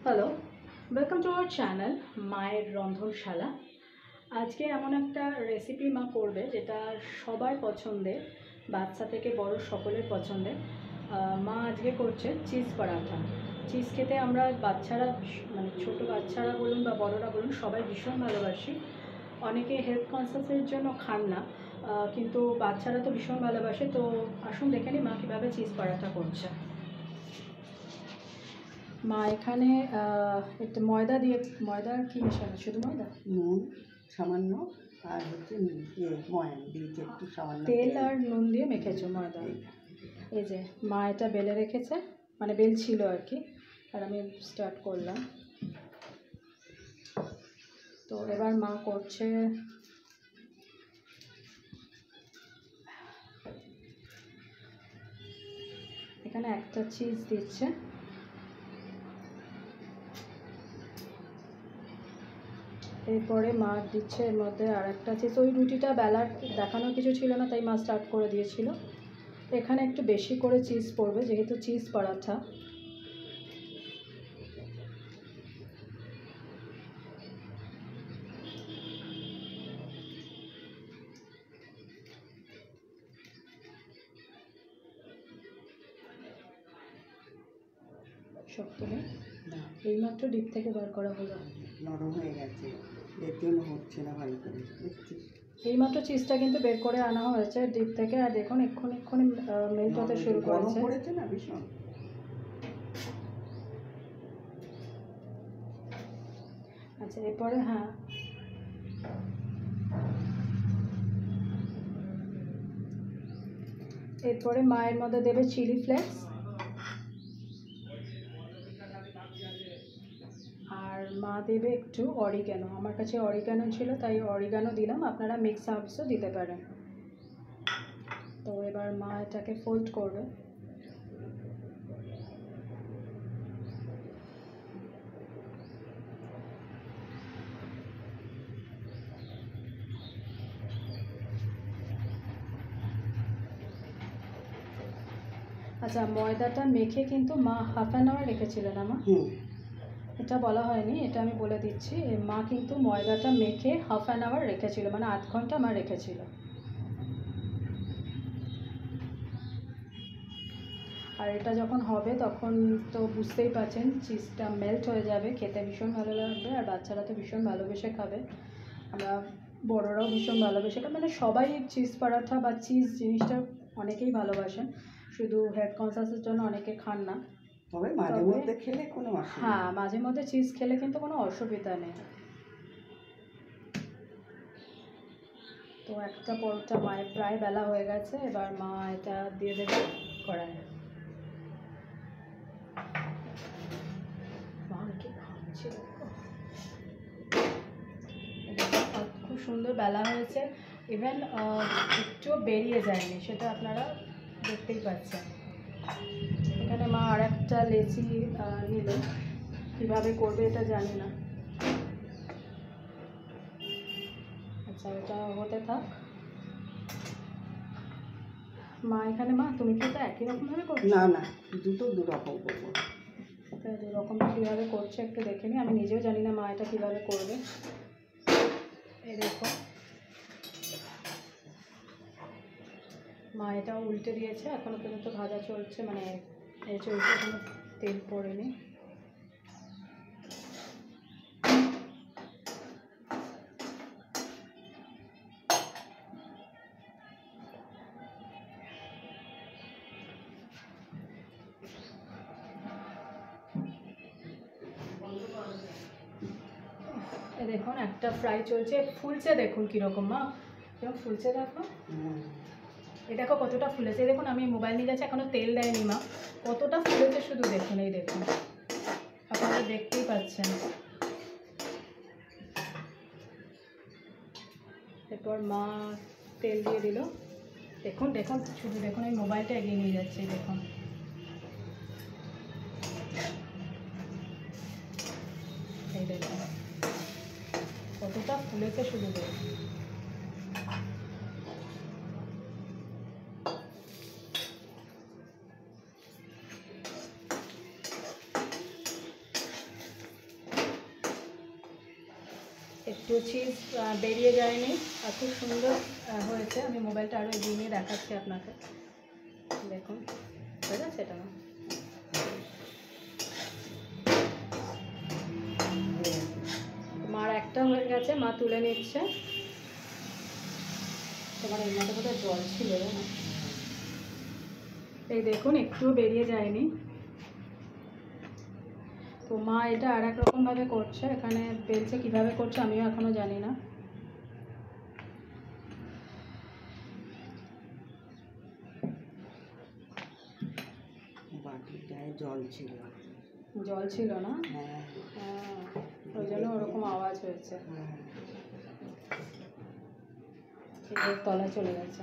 Hello, welcome to our channel মায়ের রন্ধনশালা। আজকে এমন একটা রেসিপি মা করবে যেটা সবার পছন্দের, বাচ্চা থেকে বড় সকলের পছন্দের। মা আজকে করছে চিজ পরাঠা। চিজ খেতে আমরা বাচ্চারা, মানে ছোটো বাচ্চারা বলুন বা বড়রা বলুন, সবাই ভীষণ ভালোবাসি। অনেকে হেলথ কনসিয়াসের জন্য খান না, কিন্তু বাচ্চারা তো ভীষণ ভালোবাসে। তো আসুন দেখে নিই মা কীভাবে চিজ পরাঠা করছে। মা এখানে একটু ময়দা দিয়ে, ময়দা কি মেশানো? শুধু ময়দা, নুন সামান্য, আর হচ্ছে ময়ান দিয়েছে একটু সামান্য, তেল আর নুন দিয়ে মেখেছো ময়দা। এই যে মা এটা বেলে রেখেছে, মানে বেল ছিল আর কি, আর আমি স্টার্ট করলাম। তো এবার মা করছে এখানে একটা চিজ দিচ্ছে, এরপরে মা দিচ্ছে এর মধ্যে আর একটা চিজ। ওই রুটিটা বেলার দেখানোর কিছু ছিল না, তাই মা স্টার্ট করে দিয়েছিল। এখানে একটু বেশি করে চিজ পড়বে যেহেতু চিজ পরাঠা। শক্ত নেই, এইমাত্র ডিপ থেকে বার করা হলো, নরম হয়ে গেছে, এর জন্য হচ্ছে না ভালো করে, দেখছিস? এইমাত্র চিজটা কিন্তু বের করে আনা হয়েছে ডিপ থেকে, আর দেখুন এক্ষুনি মেল্ট হতে শুরু করেছে না ভীষণ। আচ্ছা, এরপরে হ্যাঁ, এরপরে মায়ের মধ্যে দেবে চিলি ফ্লেক্স, আর মা দেবে একটু অরিগানো। আমার কাছে অরিগানো ছিল তাই অরিগানো দিলাম, আপনারা মিক্স হার্বসও দিতে পারেন। তো এবার মা এটাকে ফোল্ড করবে। আচ্ছা, ময়দাটা মেখে কিন্তু মা ½ রেখেছিলেন আমার, এটা বলা হয়নি, এটা আমি বলে দিচ্ছি। মা কিন্তু ময়দাটা মেখে ½ রেখেছিল, মানে আধ ঘন্টা মা রেখেছিল। আর এটা যখন হবে তখন তো বুঝতেই পারছেন চিজটা মেল্ট হয়ে যাবে, খেতে ভীষণ ভালো লাগবে, আর বাচ্চারা তো ভীষণ ভালোবেসে খাবে, আমরা বড়রাও ভীষণ ভালোবেসে খাবে, মানে সবাই চিজ পরাঠা বা চিজ জিনিসটা অনেকেই ভালোবাসেন, শুধু হেলথ কনসিয়াসের জন্য অনেকে খান না। তবে মাঝে মধ্যে খেলে কোনো অসুবিধা, হ্যাঁ, মাঝে মধ্যে চিজ খেলে কিন্তু কোনো অসুবিধা নেই। তো একটা পরোটা মায়ের প্রায় বেলা হয়ে গেছে, এবার মা এটা দিয়ে দেবে কড়াইয়ে। খুব সুন্দর বেলা হয়েছে, ইভেন একটু বেরিয়ে যায়নি, সেটা আপনারা দেখতেই পাচ্ছেন। এখানে মা আর একটা লেচি নিল, কীভাবে করবে এটা জানি না। আচ্ছা, এটা হতে থাক। মা এখানে, মা তুমি কি এটা একই রকমভাবে করছো? না না, দুটো দুরকম করবো। দুরকম কীভাবে করছে একটু দেখে নিই, আমি নিজেও জানি না মা এটা কীভাবে করবে। এই দেখো মা এটা উল্টে দিয়েছে, এখনো পর্যন্ত ভাজা চলছে, মানে চলছে, এখনো তেল পড়েনি। দেখুন একটা ফ্রাই চলছে, ফুলছে, দেখুন কীরকম মা, কিরকম ফুলছে দেখো। এই দেখো কতটা ফুলেছে, দেখুন আমি মোবাইল নিয়ে যাচ্ছি, এখনো তেল দেয়নি মা, কতটা ফুলেছে শুধু দেখুন, এই দেখুন, আপনারা দেখতেই পাচ্ছেন। এরপর মা তেল দিয়ে দিল, দেখুন দেখুন শুধু দেখুন, আমি মোবাইলটা এগিয়ে নিয়ে যাচ্ছি, দেখুন এই দেখুন কতটা ফুলেছে শুধু দেখুন। একটু চিজ বেরিয়ে যায়নি, আর খুব সুন্দর হয়েছে। আমি মোবাইলটা আরও এগিয়ে নিয়ে দেখাচ্ছি আপনাকে, দেখুন হয়ে যাচ্ছে এটা না। মার একটা হয়ে গেছে, মা তুলে নিচ্ছে। তোমার এর মধ্যে বোধহয় জল ছিল না, এই দেখুন একটু বেরিয়ে যায়নি। তো মা এটা আর এক রকমভাবে করছে, এখানে বেলছে কীভাবে করছে আমিও এখনও জানি না। বাটিটায় জল ছিল না, হ্যাঁ ওই জন্য ওরকম আওয়াজ হয়েছে। এর তলায় চলে গেছে।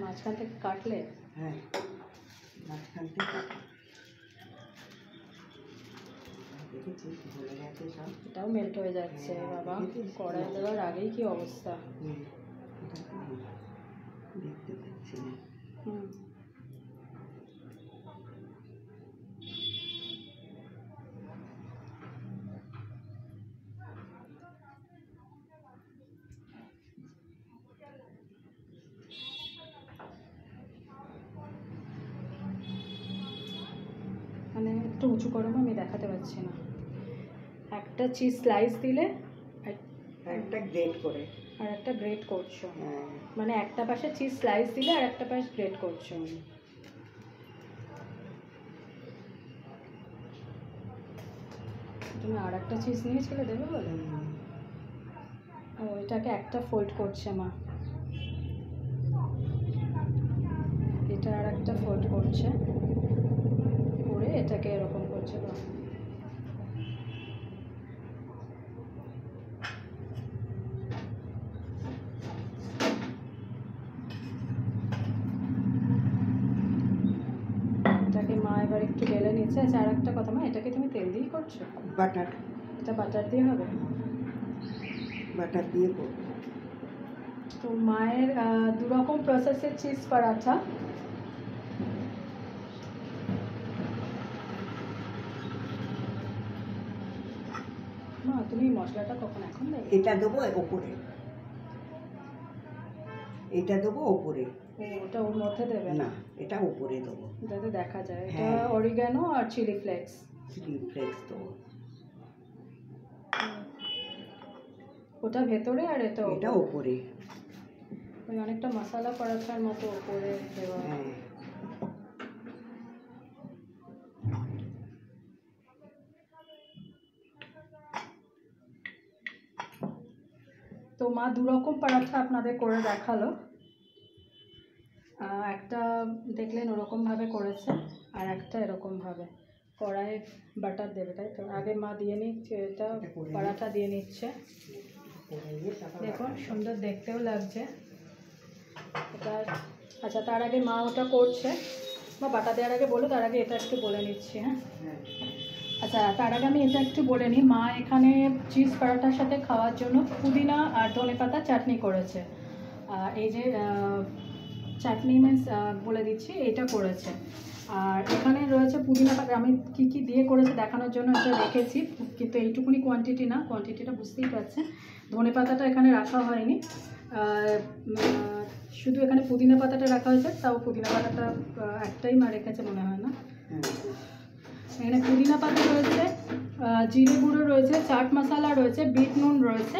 মাঝখান থেকে কাটলে, হ্যাঁ মাঝখান থেকে দেখেছিস ভুলে গেছে সব। এটাও মেল্ট হয়ে যাচ্ছে বাবা, কড়াই দেওয়ার আগেই কি অবস্থা। দেখতে পাচ্ছি না। মানে একটু উঁচু করো, আমি দেখাতে পারছি না। একটা চিজ স্লাইস দিলে একটা গ্রেট করে আর একটা গ্রেট করছো, হ্যাঁ মানে একটা পাশে চিজ স্লাইস দিলে আর একটা পাশে গ্রেট করছো। তুমি আর একটা চিজ নিয়েছিলে দেবে বলে, ও এটাকে একটা ফোল্ড করছে মা, এটা আর একটা ফোল্ড করছে করে এটাকে এরকম করছে। এটাকে মা এবার একটু বেলে নিচ্ছে। আচ্ছা আর একটা কথা মা, এটাকে তুমি তেল দিয়েই করছো? বাটার, এটা বাটার দিয়ে হবে? বাটার দিয়ে করবো। তো মায়ের দুরকম প্রসেসের চিজ পরাঠা। মা তুমি মশলাটা কখন এখন দেবে? এটা দেবো ওপরে, এটা দেবো ওপরে। ওটা ওর মধ্যে দেবে না, এটা ওপরে দেবো যাতে দেখা যায়। এটা হ্যাঁ। অরিগানো আর চিলি ফ্লেক্স। চিলি ফ্লেক্স দেবো, ওটা ভেতরে আর এটা ওপরে। ওই অনেকটা মশলা পরাঠার মতো ওপরে দেওয়া। হ্যাঁ তো মা দুরকম পরাঠা আপনাদের করে দেখালো। একটা দেখলেন ওরকমভাবে করেছে, আর একটা এরকমভাবে কড়াইয়ে বাটার দেবে, তাই তো? আগে মা দিয়ে নিচ্ছে, এটা পরাঠা দিয়ে নিচ্ছে। দেখুন সুন্দর দেখতেও লাগছে এটা। আচ্ছা তার আগে মা ওটা করছে, মা বাটা দেওয়ার আগে বলো, তার আগে এটা একটু বলে নিচ্ছি। হ্যাঁ আচ্ছা তার আগে আমি এটা একটু বলে নিই। মা এখানে চিজ পরাঠার সাথে খাওয়ার জন্য পুদিনা আর ধনেপাতা চাটনি করেছে। এই যে চাটনি মিন্স বলে দিচ্ছি, এটা করেছে। আর এখানে রয়েছে পুদিনা পাতা। আমি কী কী দিয়ে করেছে দেখানোর জন্য এটা রেখেছি, কিন্তু এইটুকুনি কোয়ান্টিটি না, কোয়ান্টিটিটা বুঝতেই পারছেন। ধনে পাতাটা এখানে রাখা হয়নি, শুধু এখানে পুদিনা পাতাটা রাখা হয়েছে। তাও পুদিনা পাতাটা একটাই মা রেখেছে মনে হয় না। এখানে পুদিনা পাতা রয়েছে, জিরে গুঁড়ো রয়েছে, চাট মশলা রয়েছে, বিট নুন রয়েছে,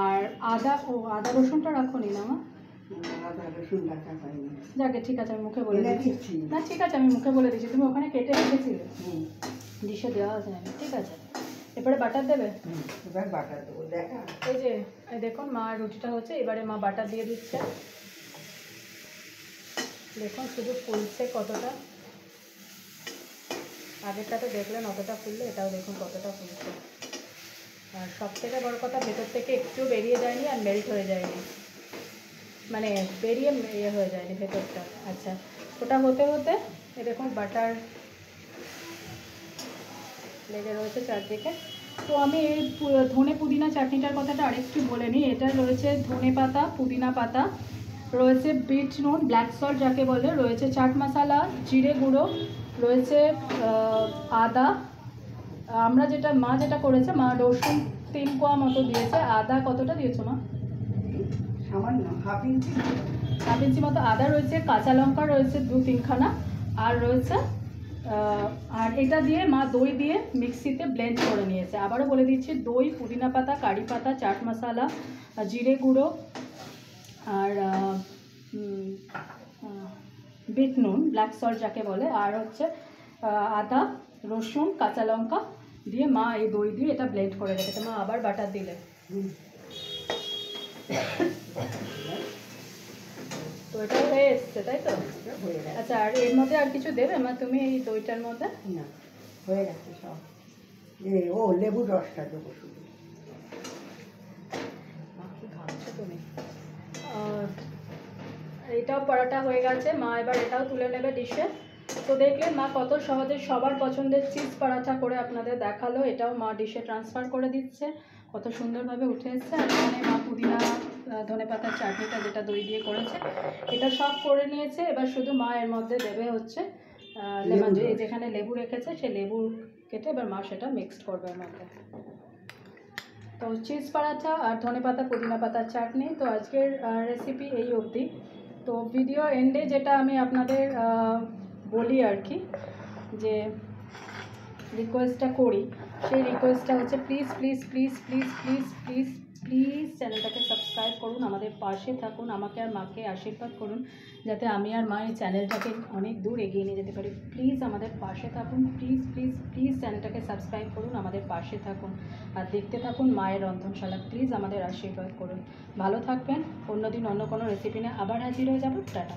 আর আদা রসুনটা রাখো নি না মা? যাকে ঠিক আছে আমি মুখে বলে দিচ্ছি। না ঠিক আছে আমি মুখে বলে দিচ্ছি, তুমি ওখানে কেটে রেখেছিলে, ডিশে দেওয়া যায়নি। ঠিক আছে এবারে বাটার দেবে। এবার বাটার দেবো, দেখা এই যে দেখুন মা রুটিটা হচ্ছে, এবারে মা বাটার দিয়ে দিচ্ছে। দেখুন শুধু ফুলছে কতটা, আগেরটাতে দেখলেন অতটা ফুললে, এটাও দেখুন কতটা ফুলছে। আর সব থেকে বড় কথা ভেতর থেকে একটু বেরিয়ে যায়নি আর মেল্ট হয়ে যায়নি, মানে বেরিয়ে ইয়ে হয়ে যায়নি ভেতরটা। আচ্ছা ওটা হতে হতে এ দেখুন বাটার লেগে রয়েছে চারদিকে। তো আমি এই ধনে পুদিনা চাটনিটার কথাটা আরেকটু বলে নিই। এটা রয়েছে ধনে পাতা, পুদিনা পাতা, রয়েছে বিট নুন ব্ল্যাক সল্ট যাকে বলে, রয়েছে চাট মশলা, জিরে গুঁড়ো, রয়েছে আদা। আমরা যেটা মা যেটা করেছে, মা রসুন 3 কোয়া মতো দিয়েছে। আদা কতটা দিয়েছো মা? সামান্য হাফ ইঞ্চি। হাফ ইঞ্চি মতো আদা রয়েছে, কাঁচা লঙ্কা রয়েছে 2-3খানা, আর রয়েছে আর এটা দিয়ে মা দই দিয়ে মিক্সিতে ব্লেন্ড করে নিয়েছে। আবারও বলে দিচ্ছি, দই, পুদিনা পাতা, কারি পাতা, চাট মশলা, জিরে গুঁড়ো, আর বিট নুন ব্ল্যাক সল্ট যাকে বলে, আর হচ্ছে আদা, রসুন, কাঁচা লঙ্কা দিয়ে মা এই দই দিয়ে এটা ব্লেন্ড করে রেখেছে। মা আবার বাটার দিলে। তো এটা হয়ে এসছে তাই তো? হয়ে গেছে। আচ্ছা, আর এর মধ্যে আর কিছু দেবে মা তুমি এই দইটার মধ্যে? না, হয়ে গেছে সব। ও লেবুর রসটা দেবো শুধু। কি ঘামছো তুমি? এটাও পরাটা হয়ে গেছে, মা এবার এটাও তুলে নেবে ডিশে। তো দেখলেন মা কত সহজে সবার পছন্দের চিজ পরাঠা করে আপনাদের দেখালো। এটাও মা ডিশে ট্রান্সফার করে দিচ্ছে, কত সুন্দরভাবে উঠে এসছে। আর এখানে মা পুদিনা ধনেপাতার চাটনিটা যেটা দই দিয়ে করেছে এটা সব করে নিয়েছে। এবার শুধু মা এর মধ্যে দেবে হচ্ছে লেমন, যেখানে লেবু রেখেছে সেই লেবু কেটে এবার মা সেটা মিক্সড করবে এর মধ্যে। তো চিজ পরাঠা আর ধনেপাতা পুদিনা পাতার চাটনি। তো আজকের রেসিপি এই অবধি। তো ভিডিও এন্ডে যেটা আমি আপনাদের বলি আর কি, যে রিকোয়েস্টটা করি, সেই রিকোয়েস্টটা হচ্ছে please please please please please please please চ্যানেলটাকে সাবস্ক্রাইব করুন, আমাদের পাশে থাকুন, আমাকে আর মাকে আশীর্বাদ করুন যাতে আমি আর মা এই চ্যানেলটাকে অনেক দূর এগিয়ে নিয়ে যেতে পারি। প্লিজ আমাদের পাশে থাকুন, প্লিজ প্লিজ প্লিজ চ্যানেলটাকে সাবস্ক্রাইব করুন, আমাদের পাশে থাকুন, আর দেখতে থাকুন মায়ের রন্ধনশালা। প্লিজ আমাদের আশীর্বাদ করুন। ভালো থাকবেন। অন্যদিন অন্য কোনো রেসিপি নিয়ে আবার হাজির হয়ে যাব। টাটা।